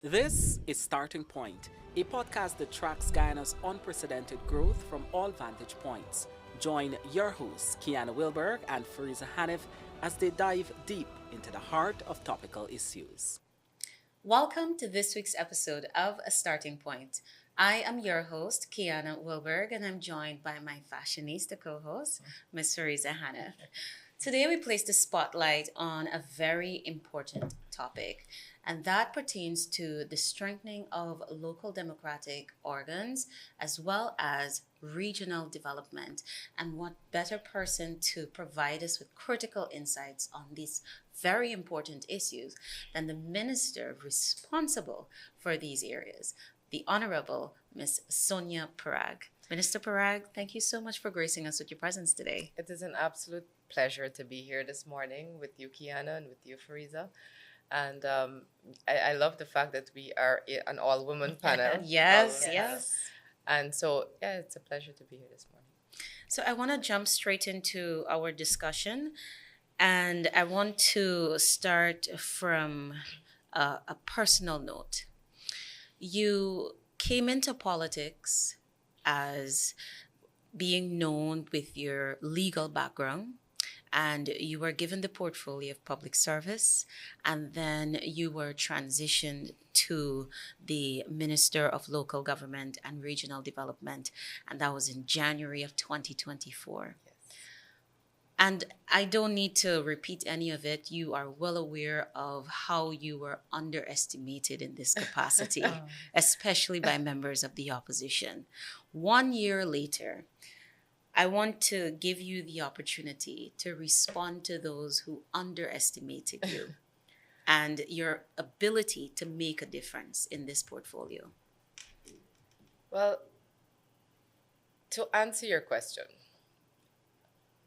This is Starting Point, a podcast that tracks Guyana's unprecedented growth from all vantage points. Join your hosts, Kiana Wilberg and Fariza Hanif, as they dive deep into the heart of topical issues. Welcome to this week's episode of A Starting Point. I am your host, Kiana Wilberg, and I'm joined by my fashionista co host, Ms. Fariza Hanif. Today, we place the spotlight on a very important topic, and that pertains to the strengthening of local democratic organs as well as regional development. And what better person to provide us with critical insights on these very important issues than the minister responsible for these areas, the Honorable Miss Sonia Parag. Minister Parag, thank you so much for gracing us with your presence today. It is an absolute pleasure to be here this morning with you, Kiana, and with you, Fariza. And I love the fact that we are an all-woman panel. Yes, All- yes. And so, yeah, it's a pleasure to be here this morning. So I want to jump straight into our discussion, and I want to start from a personal note. You came into politics as being known with your legal background, and you were given the portfolio of public service, and then you were transitioned to the Minister of Local Government and Regional Development, and that was in January of 2024. Yes. And I don't need to repeat any of it. You are well aware of how you were underestimated in this capacity, especially by members of the opposition. 1 year later, I want to give you the opportunity to respond to those who underestimated you and your ability to make a difference in this portfolio. Well, to answer your question,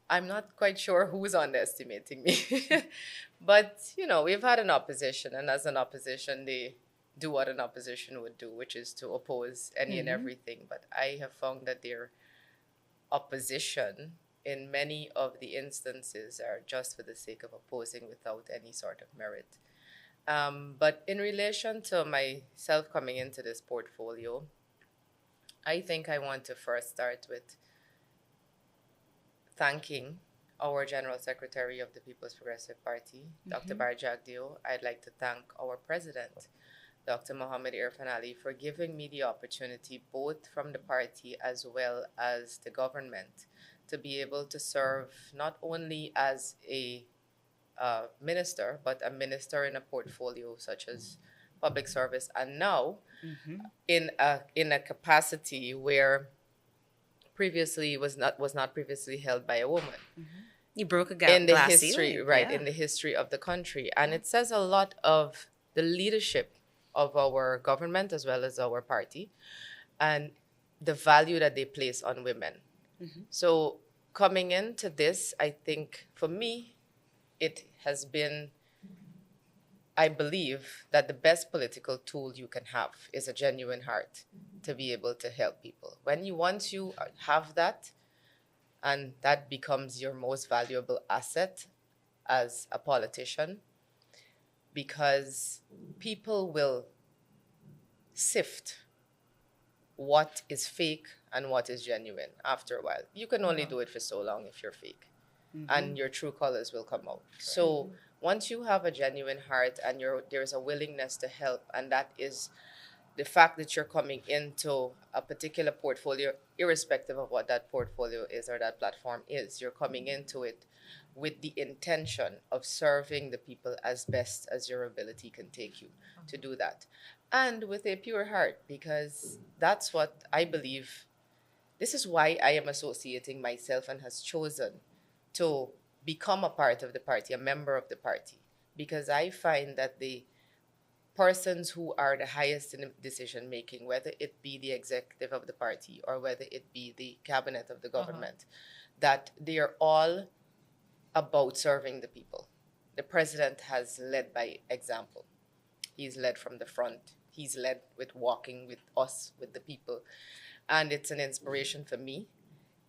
I'm not quite sure who's underestimating me. But, we've had an opposition, and as an opposition, they do what an opposition would do, which is to oppose any and everything. But I have found that their opposition in many of the instances are just for the sake of opposing without any sort of merit. But in relation to myself coming into this portfolio, I think I want to first start with thanking our General Secretary of the People's Progressive Party, Dr. Barjagdio. I'd like to thank our President, Dr. Mohammed Irfan Ali, for giving me the opportunity, both from the party as well as the government, to be able to serve not only as a minister, but a minister in a portfolio such as public service, and now in a capacity where previously was not previously held by a woman You broke a in the glass history, ceiling. right? Yeah. In the history of the country, and it says a lot of the leadership of our government as well as our party, and the value that they place on women. So coming into this, I think for me, it has been, I believe that the best political tool you can have is a genuine heart to be able to help people. Once you have that, and that becomes your most valuable asset as a politician, because people will sift what is fake and what is genuine after a while. You can only do it for so long if you're fake, and your true colors will come out. So once you have a genuine heart and there's a willingness to help, and that is the fact that you're coming into a particular portfolio, irrespective of what that portfolio is or that platform is, you're coming into it with the intention of serving the people as best as your ability can take you to do that. And with a pure heart, because that's what I believe. This is why I am associating myself and has chosen to become a part of the party, a member of the party, because I find that the persons who are the highest in decision making, whether it be the executive of the party or whether it be the cabinet of the government, that they are all about serving the people. The president has led by example. He's led from the front. He's led with walking with us, with the people. And it's an inspiration for me.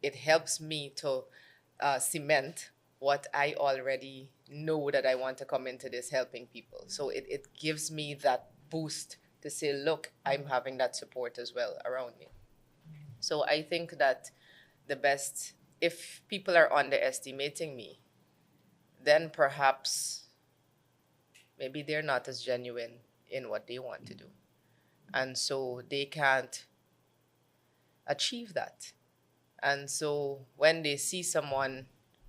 It helps me to cement what I already know that I want to come into this helping people. So it gives me that boost to say, look, I'm having that support as well around me. So I think that the best, if people are underestimating me, then perhaps maybe they're not as genuine in what they want to do. And so they can't achieve that. And so when they see someone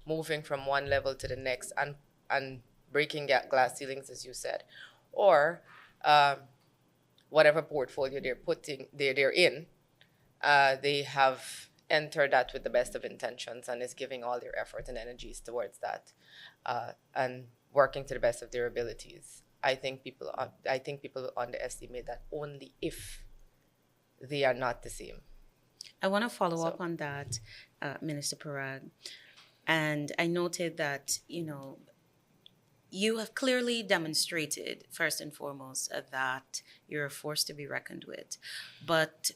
moving from one level to the next and breaking glass ceilings, as you said, or um, whatever portfolio they're in, they have entered that with the best of intentions and is giving all their effort and energies towards that, and working to the best of their abilities. I think people underestimate that only if they are not the same. I want to follow up on that, Minister Parag. And I noted that, you have clearly demonstrated, first and foremost, that you're a force to be reckoned with. But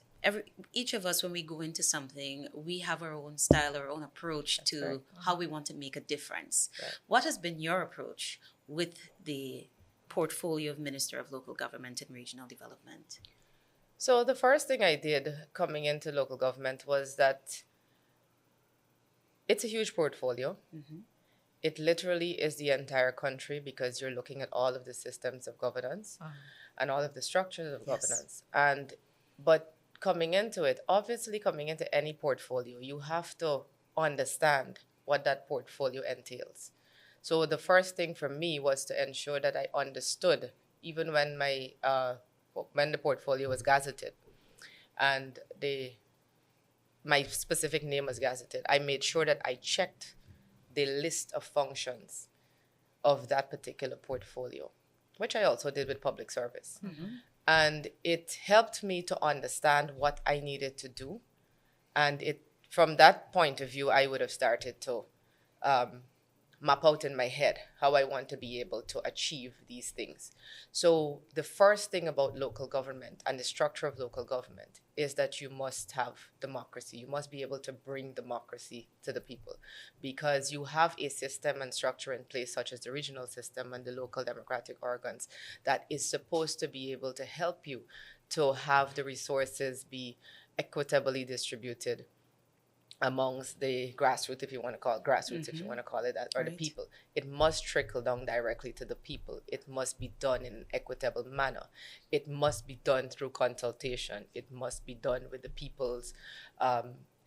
each of us, when we go into something, we have our own style, our own approach That's to right. how we want to make a difference. Right. What has been your approach with the portfolio of Minister of Local Government and Regional Development? So the first thing I did coming into local government was that it's a huge portfolio. Mm-hmm. It literally is the entire country because you're looking at all of the systems of governance and all of the structures of governance. But coming into it, obviously coming into any portfolio, you have to understand what that portfolio entails. So the first thing for me was to ensure that I understood, even when when the portfolio was gazetted and my specific name was gazetted, I made sure that I checked the list of functions of that particular portfolio, which I also did with public service. Mm-hmm. And it helped me to understand what I needed to do. And from that point of view, I would have started to map out in my head how I want to be able to achieve these things. So the first thing about local government and the structure of local government is that you must have democracy. You must be able to bring democracy to the people because you have a system and structure in place such as the regional system and the local democratic organs that is supposed to be able to help you to have the resources be equitably distributed amongst the grassroots, if you want to call it grassroots, if you want to call it that, or the people. It must trickle down directly to the people. It must be done in an equitable manner. It must be done through consultation. It must be done with the people's,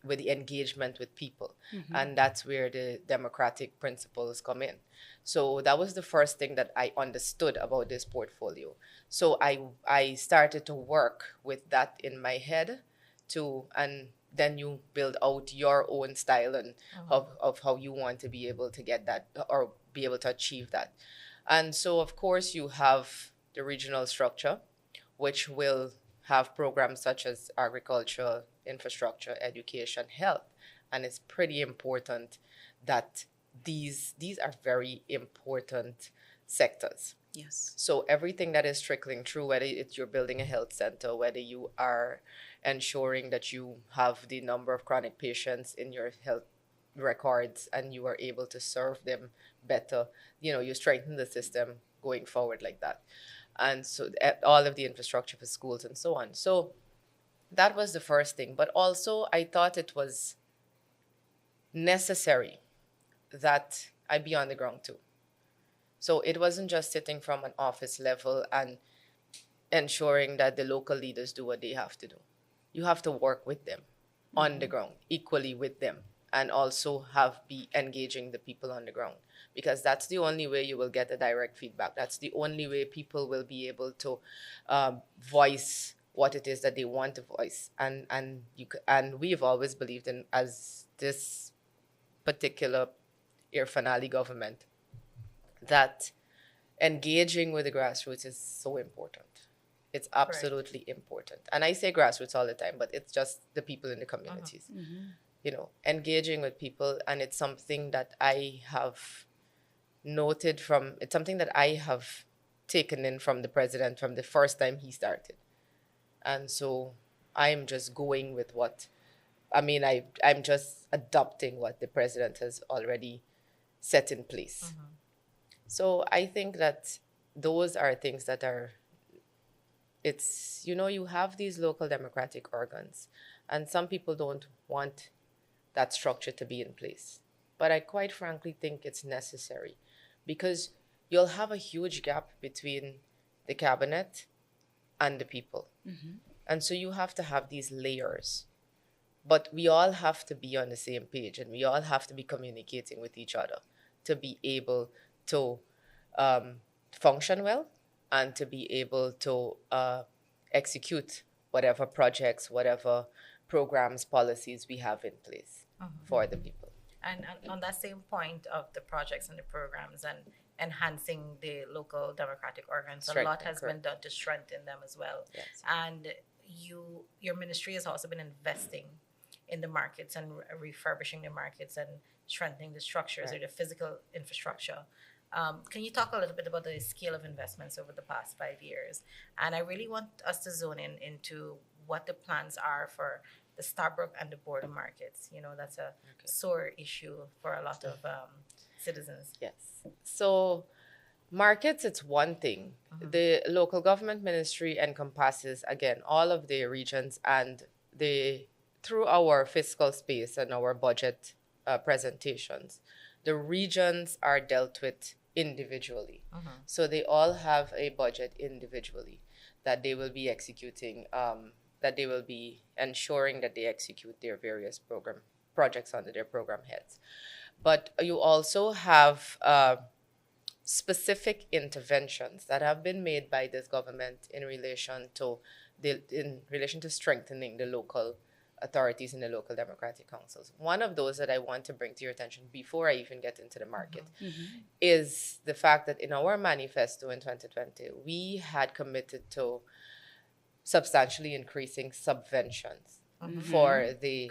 with the engagement with people. And that's where the democratic principles come in. So that was the first thing that I understood about this portfolio. So I started to work with that in my head and then you build out your own style and of how you want to be able to get that or be able to achieve that. And so, of course, you have the regional structure, which will have programs such as agriculture, infrastructure, education, health. And it's pretty important that these are very important sectors. Yes. So everything that is trickling through, whether you're building a health center, whether you are ensuring that you have the number of chronic patients in your health records and you are able to serve them better, you strengthen the system going forward like that. And so all of the infrastructure for schools and so on. So that was the first thing. But also I thought it was necessary that I be on the ground too. So it wasn't just sitting from an office level and ensuring that the local leaders do what they have to do. You have to work with them on the ground, equally with them, and also be engaging the people on the ground, because that's the only way you will get a direct feedback. That's the only way people will be able to voice what it is that they want to voice. And we've always believed in, as this particular year finale government, that engaging with the grassroots is so important. It's absolutely important. And I say grassroots all the time, but it's just the people in the communities. Engaging with people. And it's something that I have noted it's something that I have taken in from the president from the first time he started. And so I'm just going with I'm just adopting what the president has already set in place. So I think that those are things that are it's, you have these local democratic organs, and some people don't want that structure to be in place. But I quite frankly think it's necessary, because you'll have a huge gap between the cabinet and the people. And so you have to have these layers. But we all have to be on the same page, and we all have to be communicating with each other to be able to function well, and to be able to execute whatever projects, whatever programs, policies we have in place for the people. And on that same point of the projects and the programs and enhancing the local democratic organs, a lot has been done to strengthen them as well. Yes. And your ministry has also been investing in the markets and refurbishing the markets and strengthening the structures or the physical infrastructure. Can you talk a little bit about the scale of investments over the past 5 years? And I really want us to zone into what the plans are for the Starbrook and the border markets. That's a sore issue for a lot of citizens. Yes. So markets, it's one thing. The local government ministry encompasses, again, all of the regions, and through our fiscal space and our budget presentations, the regions are dealt with individually. So they all have a budget individually that they will be executing, that they will be ensuring that they execute their various projects under their program heads. But you also have specific interventions that have been made by this government in relation to strengthening the local authorities and the local democratic councils. One of those that I want to bring to your attention before I even get into the market is the fact that in our manifesto in 2020, we had committed to substantially increasing subventions for the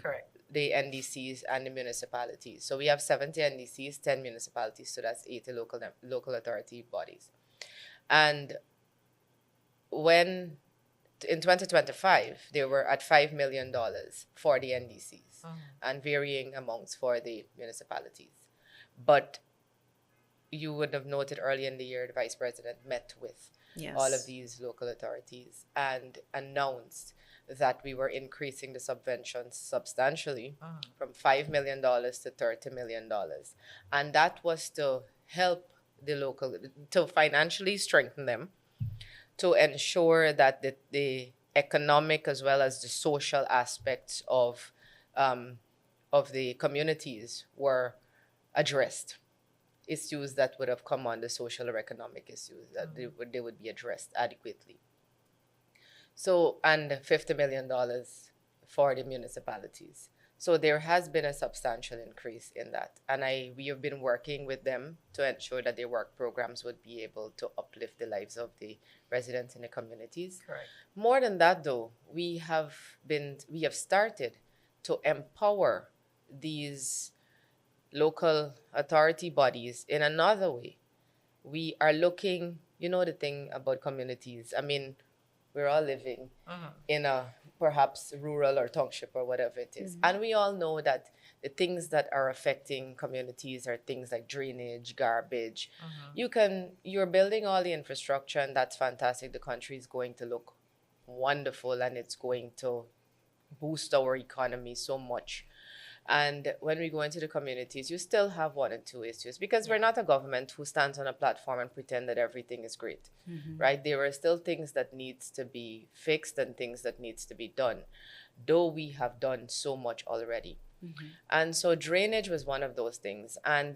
NDCs and the municipalities. So we have 70 NDCs, 10 municipalities, so that's 80 local authority bodies. And when in 2025, they were at $5 million for the NDCs and varying amounts for the municipalities. But you would have noted early in the year, the Vice President met with all of these local authorities and announced that we were increasing the subventions substantially from $5 million to $30 million. And that was to help to financially strengthen them, to ensure that the economic as well as the social aspects of the communities were addressed. Issues that would have come on, the social or economic issues, that they would be addressed adequately. So, and $50 million for the municipalities. So there has been a substantial increase in that. And we have been working with them to ensure that their work programs would be able to uplift the lives of the residents in the communities. Correct. More than that though, we have started to empower these local authority bodies in another way. We are looking, the thing about communities, I mean, we're all living in a perhaps rural or township or whatever it is. And we all know that the things that are affecting communities are things like drainage, garbage. You're building all the infrastructure, and that's fantastic. The country is going to look wonderful, and it's going to boost our economy so much. And when we go into the communities, you still have one or two issues, because we're not a government who stands on a platform and pretend that everything is great, right? There are still things that needs to be fixed and things that needs to be done, though we have done so much already. And so drainage was one of those things. And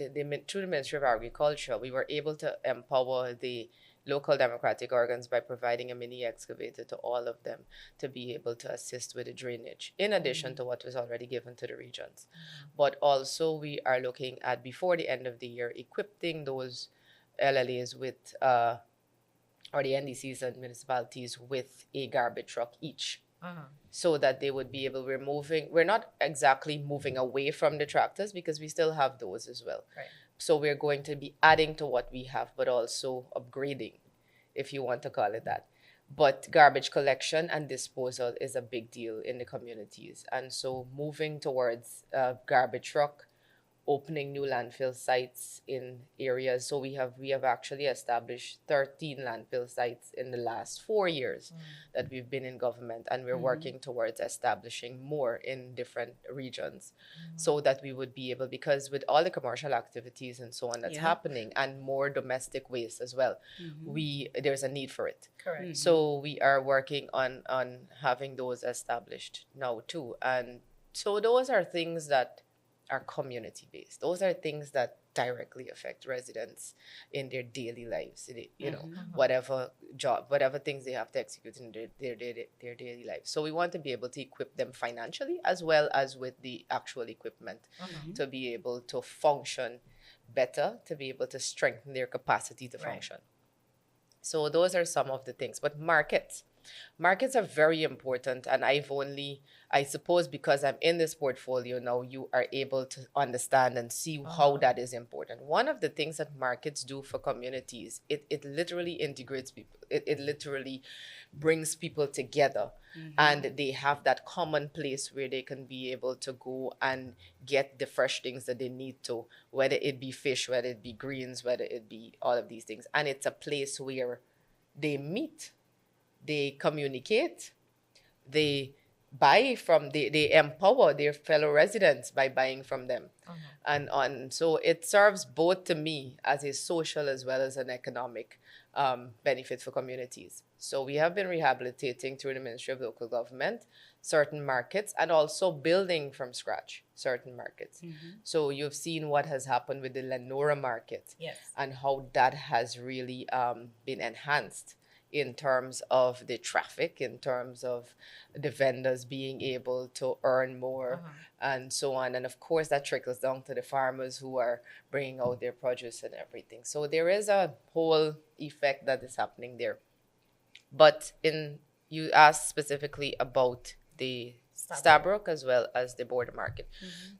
through the Ministry of Agriculture, we were able to empower the local democratic organs by providing a mini excavator to all of them to be able to assist with the drainage, in addition to what was already given to the regions. But also we are looking at, before the end of the year, equipping those LLAs with, or the NDCs and municipalities with a garbage truck each. So that they would be able, we're not exactly moving away from the tractors, because we still have those as well. Right. So we're going to be adding to what we have, but also upgrading, if you want to call it that. But garbage collection and disposal is a big deal in the communities. And so moving towards a garbage truck opening new landfill sites in areas. So we have actually established 13 landfill sites in the last 4 years that we've been in government, and we're working towards establishing more in different regions, so that we would be able, because with all the commercial activities and so on that's happening, and more domestic waste as well, there's a need for it. Correct. So we are working on having those established now too. And so those are things that are community based. Those are things that directly affect residents in their daily lives. You know, whatever job, whatever things they have to execute in their daily lives. So we want to be able to equip them financially as well as with the actual equipment to be able to function better, to be able to strengthen their capacity to function. So those are some of the things. But markets are very important, and I suppose because I'm in this portfolio now, you are able to understand and see how that is important. One of the things that markets do for communities, it literally integrates people. It literally brings people together, and they have that common place where they can be able to go and get the fresh things that they need to, whether it be fish, whether it be greens, whether it be all of these things. And it's a place where they meet, they communicate, they buy from, they empower their fellow residents by buying from them. And on. So it serves both, to me, as a social as well as an economic benefit for communities. So we have been rehabilitating through the Ministry of Local Government certain markets, and also building from scratch certain markets. So you've seen what has happened with the Lenora market, and how that has really been enhanced in terms of the traffic, in terms of the vendors being able to earn more, and so on. And of course, that trickles down to the farmers who are bringing out their produce and everything. So there is a whole effect that is happening there. But you asked specifically about the Stabroek as well as the border market.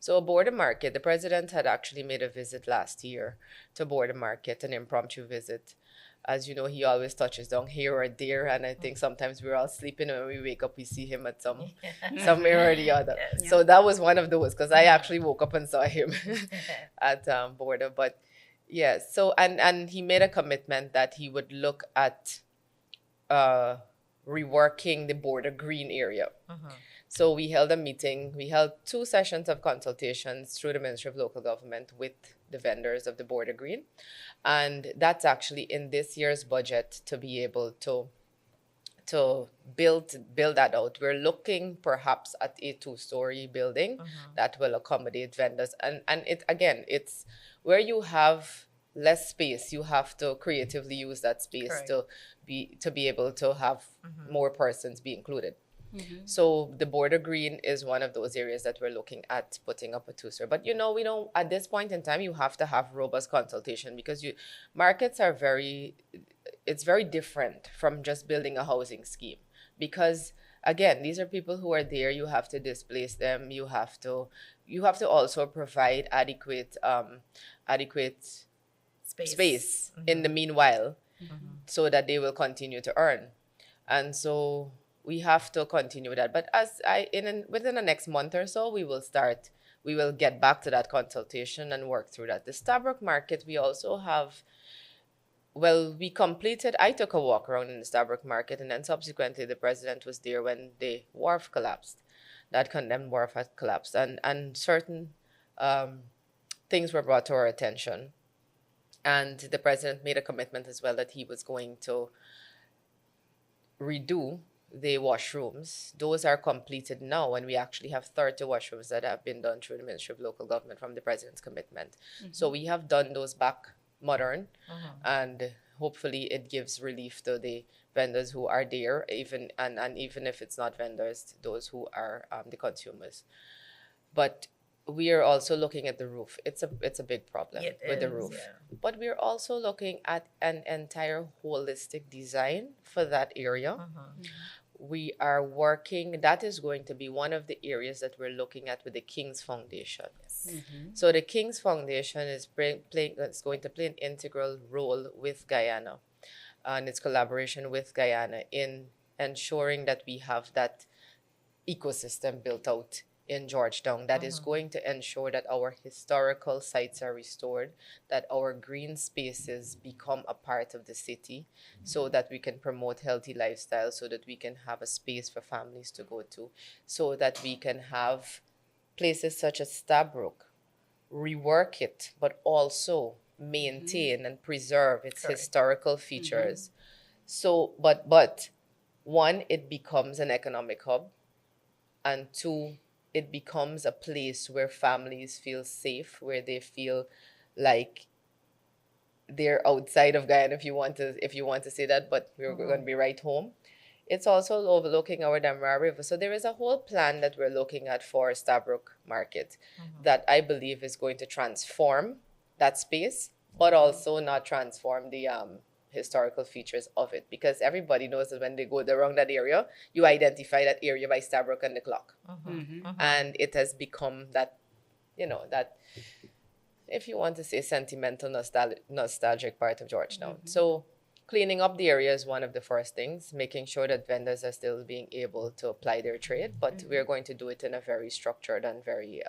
So border market, the president had actually made a visit last year to border market, an impromptu visit. As you know, he always touches down here or there, and I think sometimes we're all sleeping, and when we wake up, we see him at somewhere or the other. So that was one of those, because I actually woke up and saw him at border. But yeah, so and he made a commitment that he would look at reworking the border green area. So we held a meeting. We held 2 sessions of consultations through the Ministry of Local Government with the vendors of the border green. And that's actually in this year's budget to be able to build that out. We're looking perhaps at a 2-story building that will accommodate vendors. And it's where you have less space, you have to creatively use that space to be able to have more persons be included. So the border green is one of those areas that we're looking at putting up a 2-story. But we don't, at this point in time, you have to have robust consultation, because markets are it's very different from just building a housing scheme. Because again, these are people who are there, you have to displace them, you have to also provide adequate space in the meanwhile, so that they will continue to earn. And so we have to continue that. But within the next month or so, we will get back to that consultation and work through that. The Stabroek market, we also have, I took a walk around in the Stabroek market, and then subsequently the president was there when the wharf collapsed. That condemned wharf had collapsed, and certain things were brought to our attention. And the president made a commitment as well that he was going to redo the washrooms. Those are completed now, and we actually have 30 washrooms that have been done through the Ministry of Local Government from the president's commitment. So we have done those back modern, and hopefully it gives relief to the vendors who are there, even if it's not vendors, those who are the consumers. But we are also looking at the roof. It's a big problem with the roof. But we're also looking at an entire holistic design for that area. We are working, that is going to be one of the areas that we're looking at with the King's Foundation. So the King's Foundation is going to play an integral role with Guyana, and its collaboration with Guyana in ensuring that we have that ecosystem built out in Georgetown that is going to ensure that our historical sites are restored, that our green spaces become a part of the city, so that we can promote healthy lifestyles, so that we can have a space for families to go to, so that we can have places such as Stabrook, rework it, but also maintain and preserve its Correct. historical features. So, but one, it becomes an economic hub, and two, it becomes a place where families feel safe, where they feel like they're outside of Guyana, if you want to say that, but we're going to be right home. It's also overlooking our Damara River. So there is a whole plan that we're looking at for Stabrook Market that I believe is going to transform that space, but also not transform the historical features of it. Because everybody knows that when they go around that area, you identify that area by Stabrook and the clock. And it has become that, that, if you want to say, sentimental, nostalgic part of Georgetown. So cleaning up the area is one of the first things, making sure that vendors are still being able to apply their trade, but we're going to do it in a very structured and very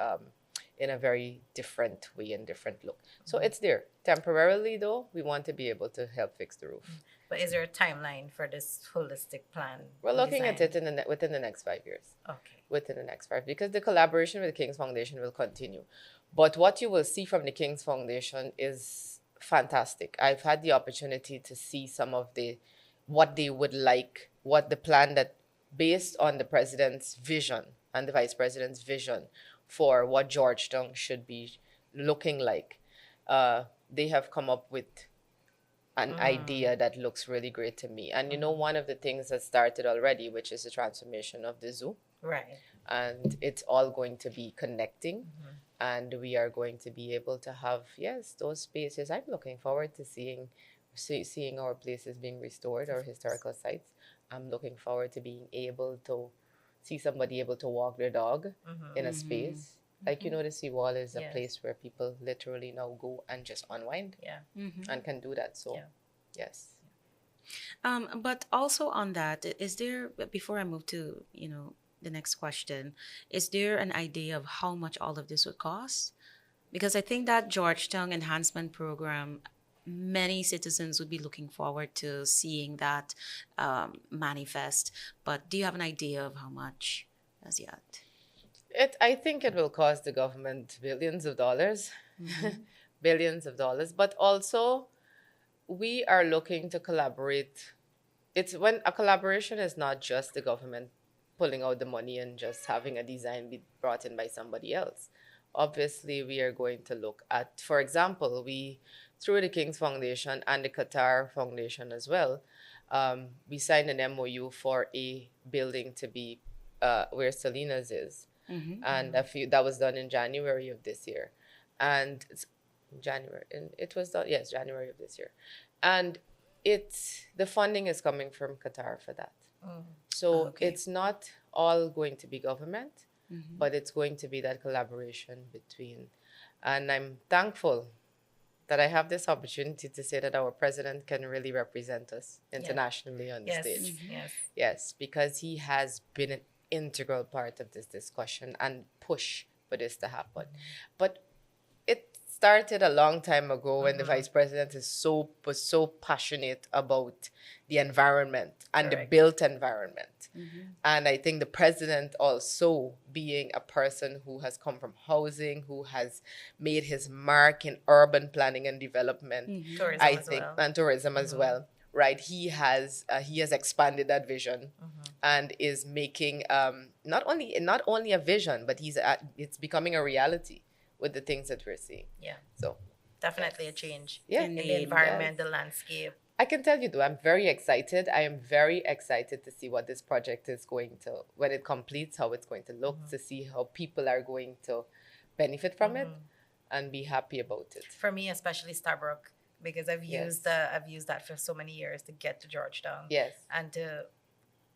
in a very different way and different look. So it's there. Temporarily, though, we want to be able to help fix the roof. But is there a timeline for this holistic plan? We're looking design? at it within the next 5 years. Okay. Within the next 5, because the collaboration with the King's Foundation will continue. But what you will see from the King's Foundation is fantastic. I've had the opportunity to see some of what they would like, what the plan that, based on the president's vision and the vice president's vision for what Georgetown should be looking like. They have come up with an idea that looks really great to me. And one of the things that started already, which is the transformation of the zoo. Right. And it's all going to be connecting. And we are going to be able to have, yes, those spaces. I'm looking forward to seeing our places being restored, our historical sites. I'm looking forward to being able to see somebody able to walk their dog in a space. Like, the seawall is a place where people literally now go and just unwind and can do that. So, yes. But also on that, is there, before I move to, the next question, is there an idea of how much all of this would cost? Because I think that Georgetown Enhancement Program, many citizens would be looking forward to seeing that manifest. But do you have an idea of how much as yet? I think it will cost the government billions of dollars, billions of dollars. But also, we are looking to collaborate. It's when a collaboration is not just the government pulling out the money and just having a design be brought in by somebody else. Obviously, we are going to look at, for example, through the King's Foundation and the Qatar Foundation as well, we signed an MOU for a building to be where Selena's is. And that was done in January of this year. And it was done, yes, January of this year. And the funding is coming from Qatar for that. So it's not all going to be government, but it's going to be that collaboration between. And I'm thankful that I have this opportunity to say that our president can really represent us internationally on the stage. Yes, because he has been an integral part of this discussion and push for this to happen. But it started a long time ago when the vice president was so passionate about the environment and the built environment. And I think the president also, being a person who has come from housing, who has made his mark in urban planning and development, and tourism as well. Right, he has expanded that vision, and is making not only a vision, but it's becoming a reality with the things that we're seeing. Yeah, so definitely a change. Yeah, in the environment, the landscape. I can tell you though, I'm very excited. I am very excited to see what this project is going to, when it completes, how it's going to look, to see how people are going to benefit from it and be happy about it. For me, especially Stabrook, because I've used that for so many years to get to Georgetown. Yes. And to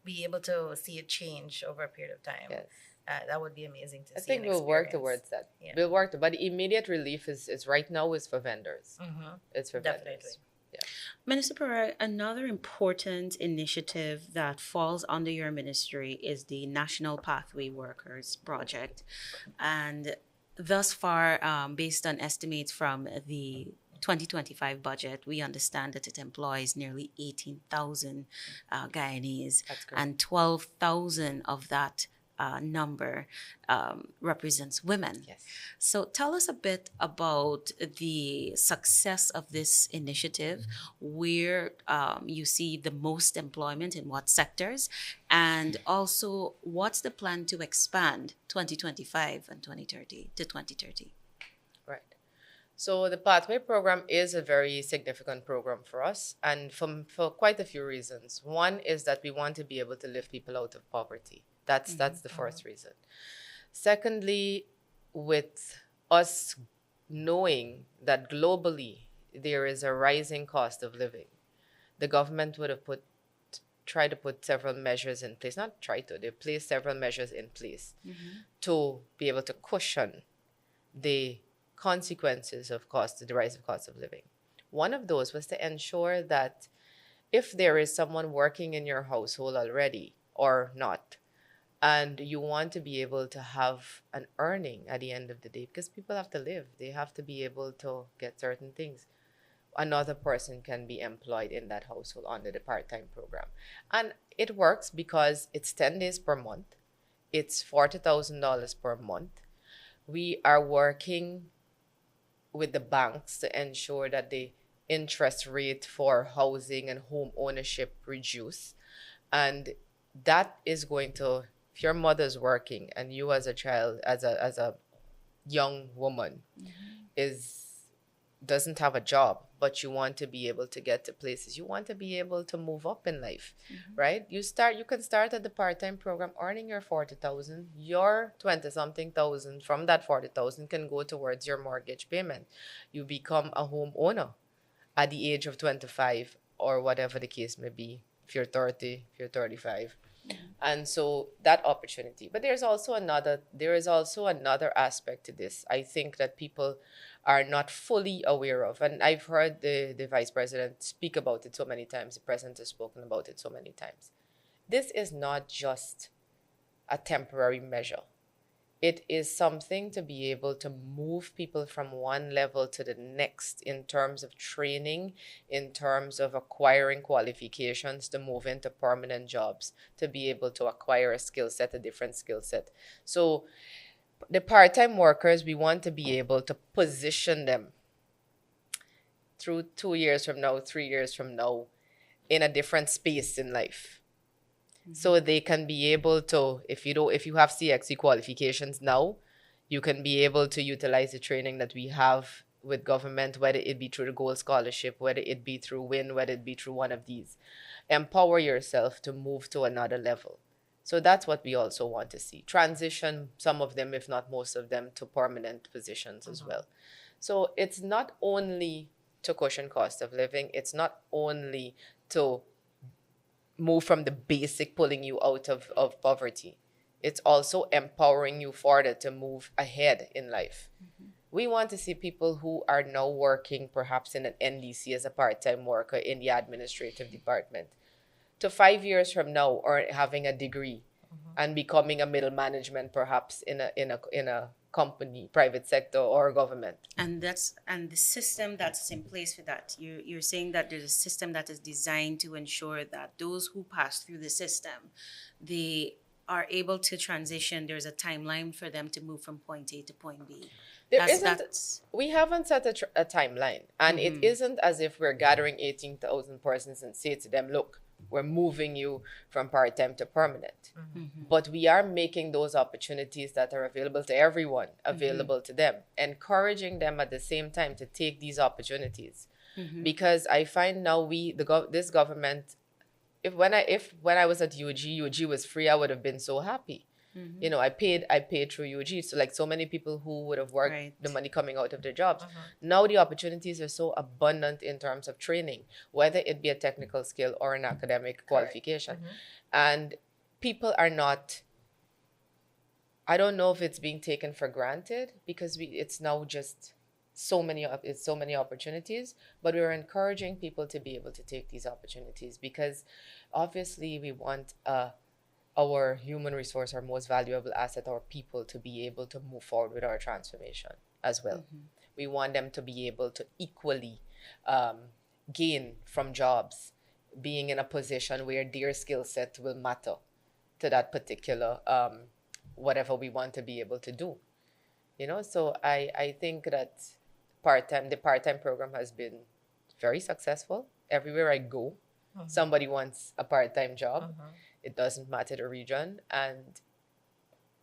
be able to see it change over a period of time. Yes. That would be amazing to see. I think we'll work towards that. Yeah. We'll work, but the immediate relief is right now is for vendors. It's for Definitely. vendors. Yeah. Minister Parag, another important initiative that falls under your ministry is the National Pathway Workers Project. And thus far, based on estimates from the 2025 budget, we understand that it employs nearly 18,000 Guyanese, That's great. and 12,000 of that number represents women. Yes. So tell us a bit about the success of this initiative, where you see the most employment in what sectors, and also what's the plan to expand 2025 and 2030 to 2030? Right. So the Pathway program is a very significant program for us, and for quite a few reasons. One is that we want to be able to lift people out of poverty. That's the first reason. Secondly, with us knowing that globally there is a rising cost of living, the government would have tried to put several measures in place. Not try to, they placed several measures in place to be able to cushion the consequences of the rise of cost of living. One of those was to ensure that if there is someone working in your household already or not, and you want to be able to have an earning at the end of the day, because people have to live, they have to be able to get certain things. Another person can be employed in that household under the part-time program. And it works because it's 10 days per month. It's $40,000 per month. We are working with the banks to ensure that the interest rate for housing and home ownership reduce. And that is going to, if your mother's working and you as a child, as a young woman, doesn't have a job, but you want to be able to get to places, you want to be able to move up in life, right? You can start at the part-time program earning your 40,000, your 20 something thousand from that 40,000 can go towards your mortgage payment. You become a homeowner at the age of 25 or whatever the case may be, if you're 30, if you're 35. And so that opportunity. But there is also another aspect to this. I think that people are not fully aware of. And I've heard the vice president speak about it so many times. The president has spoken about it so many times. This is not just a temporary measure. It is something to be able to move people from one level to the next in terms of training, in terms of acquiring qualifications to move into permanent jobs, to be able to acquire a different skill set. So the part-time workers, we want to be able to position them through 2 years from now, 3 years from now, in a different space in life. So they can be able to, if you have CXC qualifications now, you can be able to utilize the training that we have with government, whether it be through the Gold Scholarship, whether it be through WIN, whether it be through one of these. Empower yourself to move to another level. So that's what we also want to see. Transition some of them, if not most of them, to permanent positions as well. So it's not only to cushion cost of living, it's not only to move from the basic pulling you out of poverty. It's also empowering you further to move ahead in life. We want to see people who are now working perhaps in an NDC as a part-time worker in the administrative department to 5 years from now or having a degree and becoming a middle management perhaps in a company, private sector or government. And the system that's in place for that. You're saying that there's a system that is designed to ensure that those who pass through the system, they are able to transition. There's a timeline for them to move from point A to point B. We haven't set a timeline, and it isn't as if we're gathering 18,000 persons and say to them, look, we're moving you from part-time to permanent. But we are making those opportunities that are available to everyone, available to them, encouraging them at the same time to take these opportunities. Because I find now this government, when I was at UG was free, I would have been so happy. You know, I paid through UG. So like so many people who would have worked, the money coming out of their jobs. Now the opportunities are so abundant in terms of training, whether it be a technical skill or an academic qualification. And people are not, I don't know if it's being taken for granted because it's now just it's so many opportunities, but we're encouraging people to be able to take these opportunities because obviously we want our human resource, our most valuable asset, our people, to be able to move forward with our transformation as well. We want them to be able to equally gain from jobs, being in a position where their skill set will matter to that particular whatever we want to be able to do. So I think that the part-time program has been very successful. Everywhere I go, somebody wants a part-time job. It doesn't matter the region. And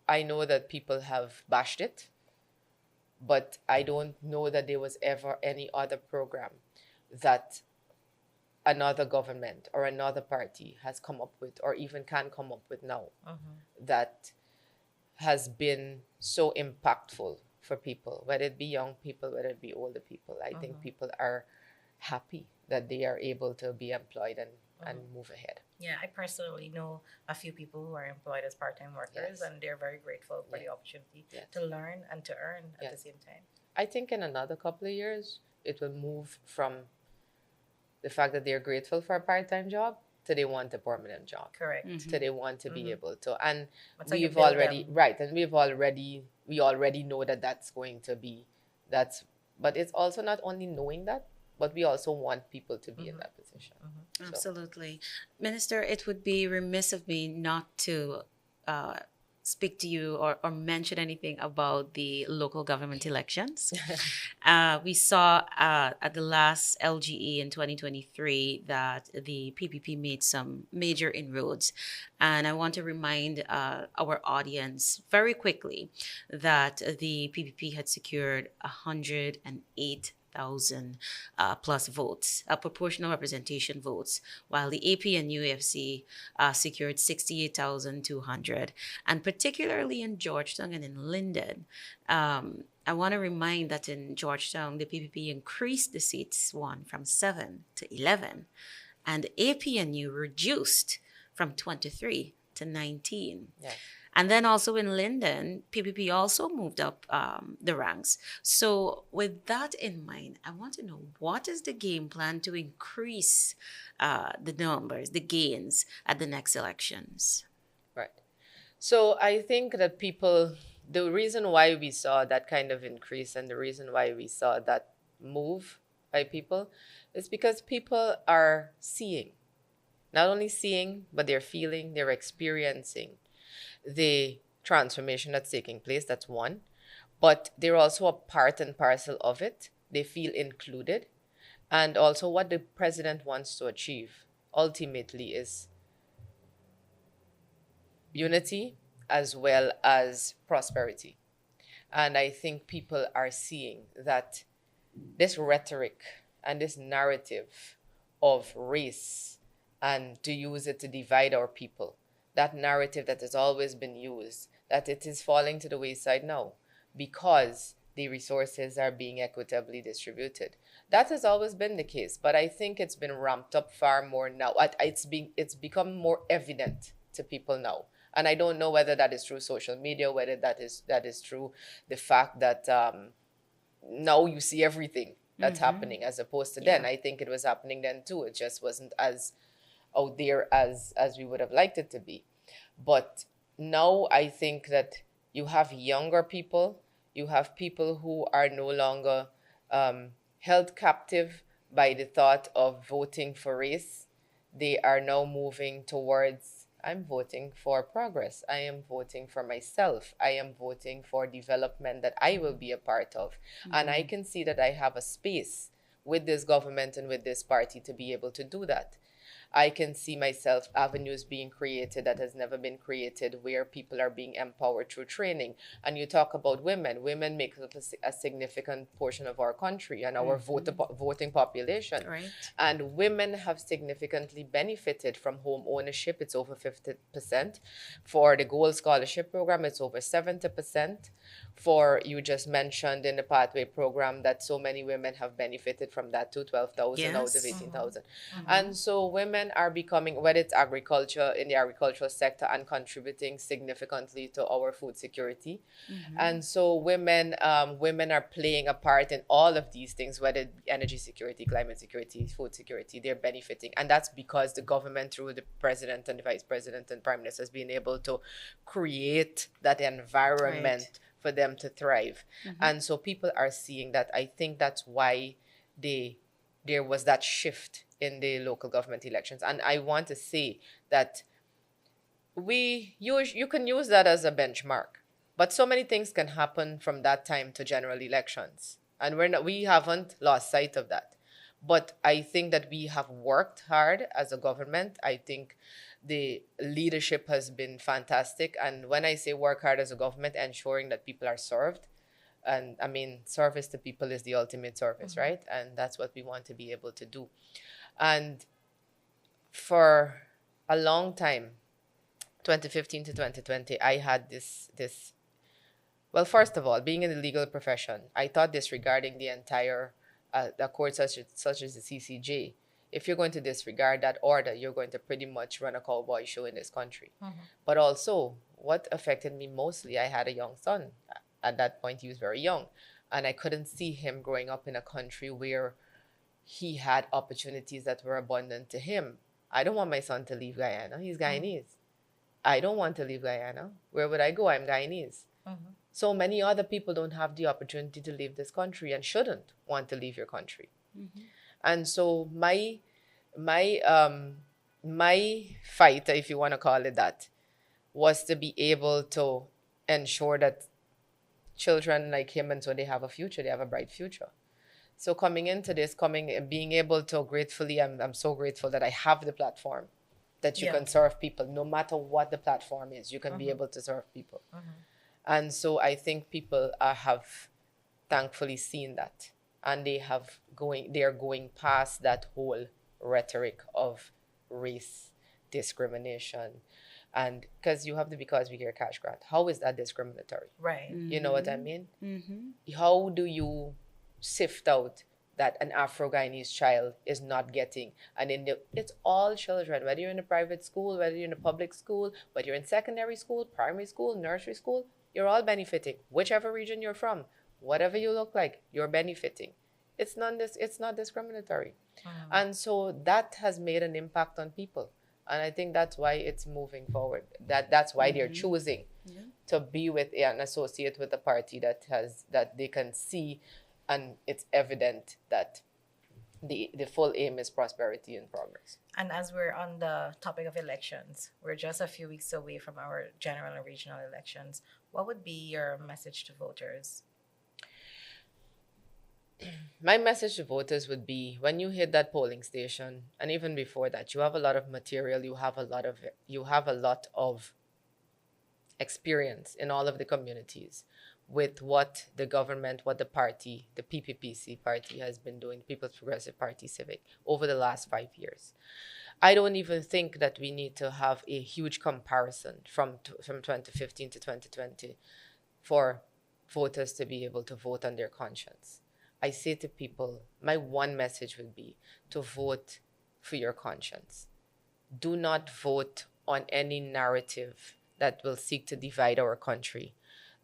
I know that people have bashed it, but I don't know that there was ever any other program that another government or another party has come up with, or even can come up with now, that has been so impactful for people, whether it be young people, whether it be older people. I think people are happy that they are able to be employed and move ahead. Yeah, I personally know a few people who are employed as part-time workers, and they're very grateful for the opportunity to learn and to earn at the same time. I think in another couple of years, it will move from the fact that they're grateful for a part-time job to they want a permanent job. Correct. To they want to be able to. And It's like you we've build already, them. right, and we already know that that's going to be, but it's also not only knowing that, but we also want people to be in that position. So, Absolutely. Minister, it would be remiss of me not to speak to you or mention anything about the local government elections. We saw at the last LGE in 2023 that the PPP made some major inroads. And I want to remind our audience very quickly that the PPP had secured 108,000 plus votes, proportional representation votes, while the AP and UFC secured 68,200. And particularly in Georgetown and in Linden, I want to remind that in Georgetown, the PPP increased the seats won from 7 to 11, and APNU reduced from 23 to 19. yeah. And then also in Linden, PPP also moved up the ranks. So with that in mind, I want to know, what is the game plan to increase the numbers, the gains at the next elections? Right. So I think that the reason why we saw that kind of increase and the reason why we saw that move by people is because people are seeing, not only seeing, but they're feeling, they're experiencing the transformation that's taking place. That's one. But they're also a part and parcel of it. They feel included. And also what the president wants to achieve ultimately is unity as well as prosperity. And I think people are seeing that this rhetoric and this narrative of race and to use it to divide our people, that narrative that has always been used, that it is falling to the wayside now because the resources are being equitably distributed. That has always been the case, but I think it's been ramped up far more now. It's become more evident to people now. And I don't know whether that is through social media, whether that is through the fact that now you see everything that's happening as opposed to then. I think it was happening then too. It just wasn't as out there as we would have liked it to be. But now I think that you have younger people, you have people who are no longer held captive by the thought of voting for race. They are now moving towards, I'm voting for progress. I am voting for myself. I am voting for development that I will be a part of. And I can see that I have a space with this government and with this party to be able to do that. I can see myself avenues being created that has never been created where people are being empowered through training. And you talk about women. Women make up a significant portion of our country and our voting population. Right. And women have significantly benefited from home ownership. It's over 50%. For the Gold Scholarship Program, it's over 70%. For, you just mentioned in the Pathway Program that so many women have benefited from that too, 12,000 out of 18,000. And so women women are becoming, whether it's agriculture, in the agricultural sector, and contributing significantly to our food security. And so women are playing a part in all of these things, whether it be energy security, climate security, food security. They're benefiting, and that's because the government, through the president and the vice president and prime minister, has been able to create that environment for them to thrive. And so people are seeing that. I think that's why there was that shift in the local government elections. And I want to say that you can use that as a benchmark, but so many things can happen from that time to general elections, and we haven't lost sight of that. But I think that we have worked hard as a government. I think the leadership has been fantastic, and when I say work hard as a government, ensuring that people are served. And I mean, service to people is the ultimate service, right? And that's what we want to be able to do. And for a long time, 2015 to 2020, I had this. Well, first of all, being in the legal profession, I thought disregarding the entire the court such as the CCJ. If you're going to disregard that order, you're going to pretty much run a cowboy show in this country. But also, what affected me mostly, I had a young son. At that point, he was very young, and I couldn't see him growing up in a country where he had opportunities that were abundant to him. I don't want my son to leave Guyana. He's Guyanese. I don't want to leave Guyana. Where would I go? I'm Guyanese. So many other people don't have the opportunity to leave this country and shouldn't want to leave your country. And so my fight, if you want to call it that, was to be able to ensure that children like him, and so they have a future, they have a bright future. So coming into this, being able to gratefully, I'm so grateful that I have the platform that you can serve people, no matter what the platform is, you can be able to serve people. And so I think people have thankfully seen that, and they are going past that whole rhetoric of race discrimination. And because you have the Because We Care cash grant, how is that discriminatory? Right. You know what I mean? How do you sift out that an Afro-Guyanese child is not getting? And it's all children, whether you're in a private school, whether you're in a public school, whether you're in secondary school, primary school, nursery school, you're all benefiting. Whichever region you're from, whatever you look like, you're benefiting. It's not discriminatory. And so that has made an impact on people. And I think that's why it's moving forward. That's why they're choosing to be with and associate with a party that they can see, and it's evident that the full aim is prosperity and progress. And as we're on the topic of elections, we're just a few weeks away from our general and regional elections. What would be your message to voters? My message to voters would be, when you hit that polling station, and even before that, you have a lot of material, you have a lot of experience in all of the communities with what the government, what the party, the PPPC party has been doing, People's Progressive Party Civic, over the last 5 years. I don't even think that we need to have a huge comparison from 2015 to 2020 for voters to be able to vote on their conscience. I say to people, my one message would be to vote for your conscience. Do not vote on any narrative that will seek to divide our country,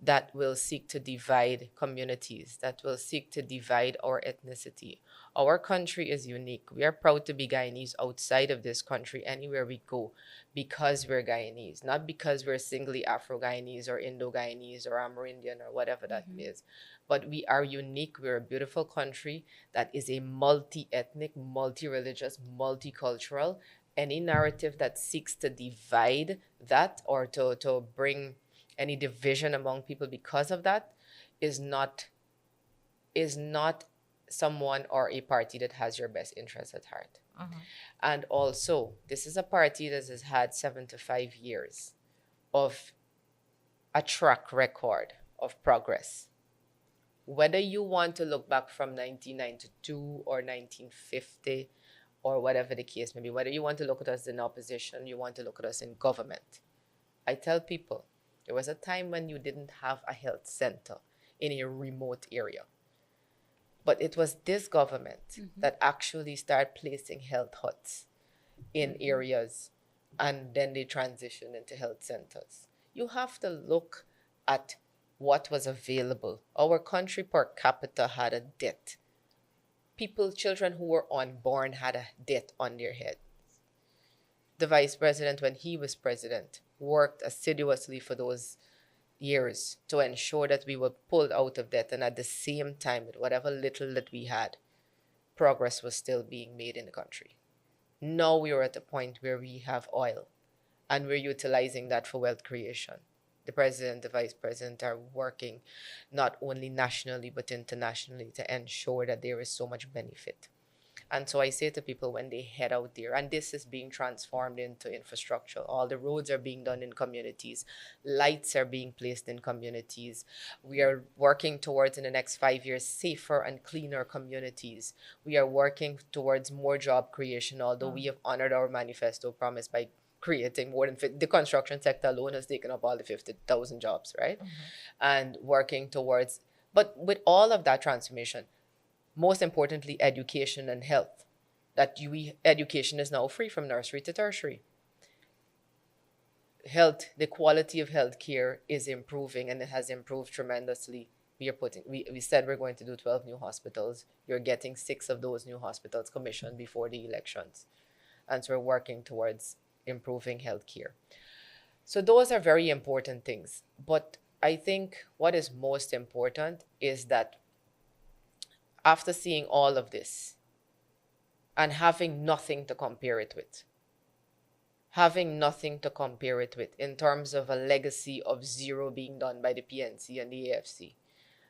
that will seek to divide communities, that will seek to divide our ethnicity. Our country is unique. We are proud to be Guyanese outside of this country, anywhere we go, because we're Guyanese, not because we're singly Afro-Guyanese or Indo-Guyanese or Amerindian or whatever that is. But we are unique. We're a beautiful country that is a multi-ethnic, multi-religious, multicultural. Any narrative that seeks to divide that or to bring any division among people because of that is not someone or a party that has your best interests at heart. And also, this is a party that has had 75 years of a track record of progress. Whether you want to look back from 1992 or 1950 or whatever the case may be, whether you want to look at us in opposition, you want to look at us in government, I tell people, there was a time when you didn't have a health center in a remote area. But it was this government that actually started placing health huts in areas, and then they transition into health centers. You have to look at what was available. Our country per capita had a debt. Children who were unborn had a debt on their head. The vice president, when he was president, worked assiduously for those years to ensure that we were pulled out of debt, and at the same time, with whatever little that we had, progress was still being made in the country. Now we are at a point where we have oil, and we're utilizing that for wealth creation. The president, the vice president are working not only nationally but internationally to ensure that there is so much benefit. And so I say to people when they head out there, and this is being transformed into infrastructure. All the roads are being done in communities. Lights are being placed in communities. We are working towards, in the next 5 years, safer and cleaner communities. We are working towards more job creation, although we have honored our manifesto promise by creating more than the construction sector alone has taken up all the 50,000 jobs, right? And working towards, but with all of that transformation, most importantly, education and health. Education is now free from nursery to tertiary. Health, the quality of health care is improving, and it has improved tremendously. We said we're going to do 12 new hospitals. You're getting 6 of those new hospitals commissioned before the elections. And so we're working towards improving health care. So those are very important things. But I think what is most important is that after seeing all of this and having nothing to compare it with in terms of a legacy of zero being done by the PNC and the AFC,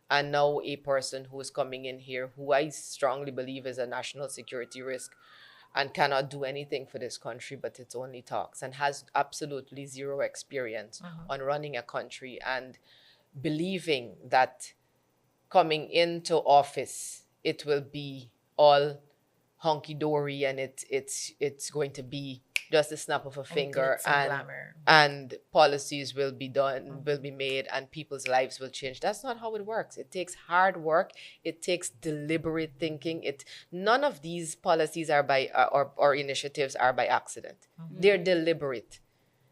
and now a person who is coming in here who I strongly believe is a national security risk and cannot do anything for this country, but it's only talks, and has absolutely zero experience on running a country, and believing that coming into office it will be all hunky-dory and it's going to be just a snap of a finger, and policies will be done, will be made, and people's lives will change. That's not how it works. It takes hard work. It takes deliberate thinking. None of these policies are by or initiatives are by accident. They're deliberate.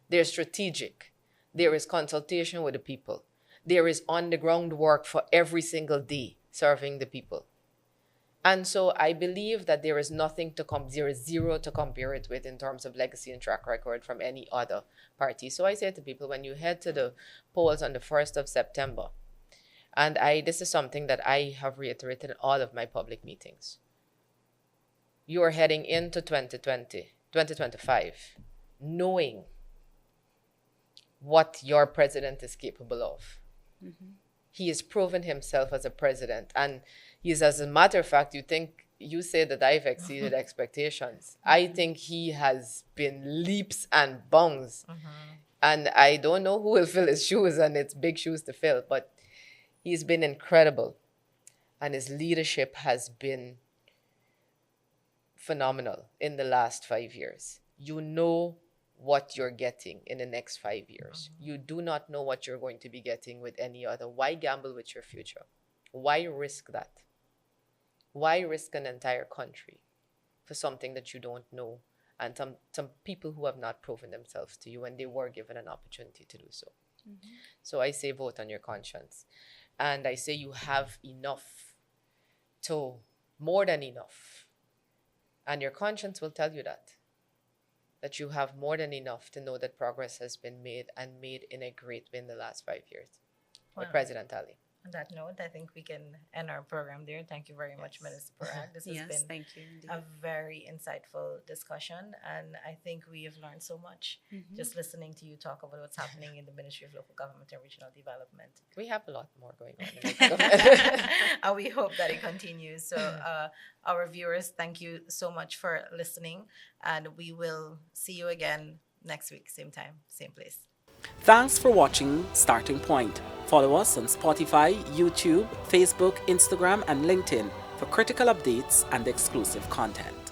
They're strategic. There is consultation with the people. There is on-the-ground work for every single day serving the people. And so I believe that there is zero to compare it with in terms of legacy and track record from any other party. So I say to people, when you head to the polls on the 1st of September, and this is something that I have reiterated in all of my public meetings, you are heading into 2025, knowing what your president is capable of. He has proven himself as a president, and as a matter of fact, you say that I've exceeded expectations. I think he has been leaps and bounds, and I don't know who will fill his shoes, and it's big shoes to fill, but he's been incredible, and his leadership has been phenomenal in the last 5 years. You know what you're getting in the next 5 years. You do not know what you're going to be getting with any other. Why gamble with your future? Why risk that? Why risk an entire country for something that you don't know, and some people who have not proven themselves to you when they were given an opportunity to do so? So I say vote on your conscience. And I say you have enough, more than enough. And your conscience will tell you that you have more than enough to know that progress has been made, and made in a great way in the last 5 years with President Ali. On that note, I think we can end our program there. Thank you very much, Minister Parag. This has been thank you, indeed. a very insightful discussion, and I think we have learned so much just listening to you talk about what's happening in the Ministry of Local Government and Regional Development. We have a lot more going on. And we hope that it continues. So our viewers, thank you so much for listening, and we will see you again next week, same time, same place. Thanks for watching Starting Point. Follow us on Spotify, YouTube, Facebook, Instagram, and LinkedIn for critical updates and exclusive content.